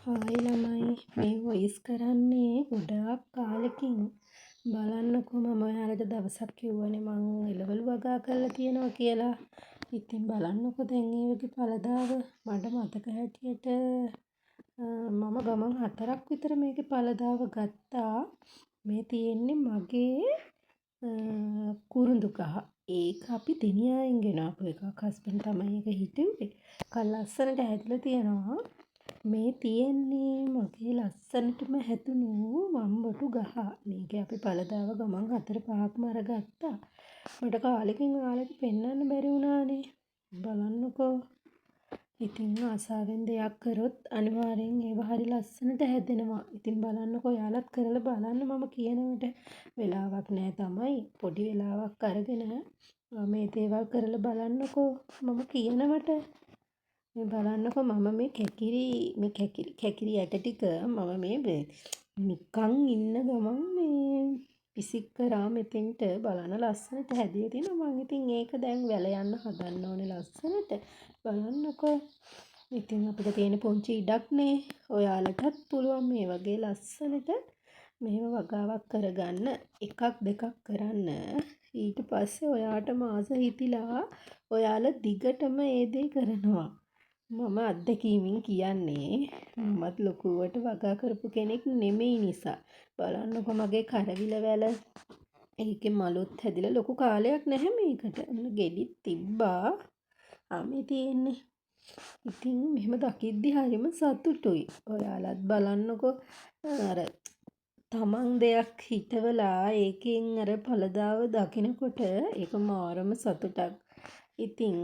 Hi ළමයි මේ voice කරන්නේ ගොඩාක් කාලෙකින් බලන්නකෝ මම ඔයාලට දවසක් කිව්වනේ මං එළවලු වගා කරලා තියෙනවා කියලා. ඉතින් බලන්නකෝ දැන් ඒ වගේ ඵලදාව මට මතක හැටියට මම ගමන් 4ක් විතර මේකේ ඵලදාව ගත්තා. මේ තියෙන්නේ මගේ කුරුඳු ගහ. ඒක අපි දෙනියායෙන් ගෙනාපු එකක්. හස්බන්ඩ් තමයි ඒක හිටුවේ. කල් ලස්සනට හැදිලා තියෙනවා. මේ තියෙන්නේ මගේ ලස්සනටම හැදුණු වම්බටු ගහ. මේකේ අපි ඵලදාව ගමන් 4-5ක්ම අරගත්තා. මට කාලෙකින් ඔයාලට පෙන්වන්න බැරි වුණානේ. බලන්නකෝ. ඉතින් ආසාවෙන් දෙයක් කරොත් අනිවාර්යෙන් ඒව හරි ලස්සනට හැදෙනවා. ඉතින් බලන්නකෝ ඔයාලත් කරලා බලන්න මම කියනවට වෙලාවක් නෑ තමයි. පොඩි වෙලාවක් අරගෙන මේ දේවල් කරලා බලන්නකෝ මම කියනවට. මේ බලන්නකෝ මම මේ කැකිරි ඇට ටික මම මේ නිකන් ඉන්න ගමන් මේ පිසික් කරා මෙතෙන්ට බලන්න ලස්සනට හැදිලා තියෙනවා. මම ඉතින් ඒක දැන් වැල යන්න හදන්න ඕනේ ලස්සනට. බලන්නකෝ. ඉතින් අපිට තියෙන පුංචි ඉඩක්නේ. ඔයාලටත් පුළුවන් මේ වගේ ලස්සනට මෙහෙම වගාවක් කරගන්න. එකක් දෙකක් කරන්න. ඊට පස්සේ ඔයාටම ආස හිතිලා ඔයාලා දිගටම ඒ දේ කරනවා. මම අත්දැකීමින් කියන්නේ මමත් ලොකුවට වගා කරපු කෙනෙක් නෙමෙයි නිසා. බලන්නකො මගේ කරවිල වැල ඒකේ මලුත් හැදිලා ලොකු කාලයක් නැහැ මේකට. ගෙඩිත් තිබ්බා. ආමේ තියෙන්නේ. ඉතින් මෙහෙම දකිද්දි හරිම සතුටුයි. ඔයාලත් බලන්නකො අර තමන් දෙයක් හිතවලා ඒකෙන් අර ඵලදාව දකිනකොට ඒක මාරම සතුටක්. ඉතින්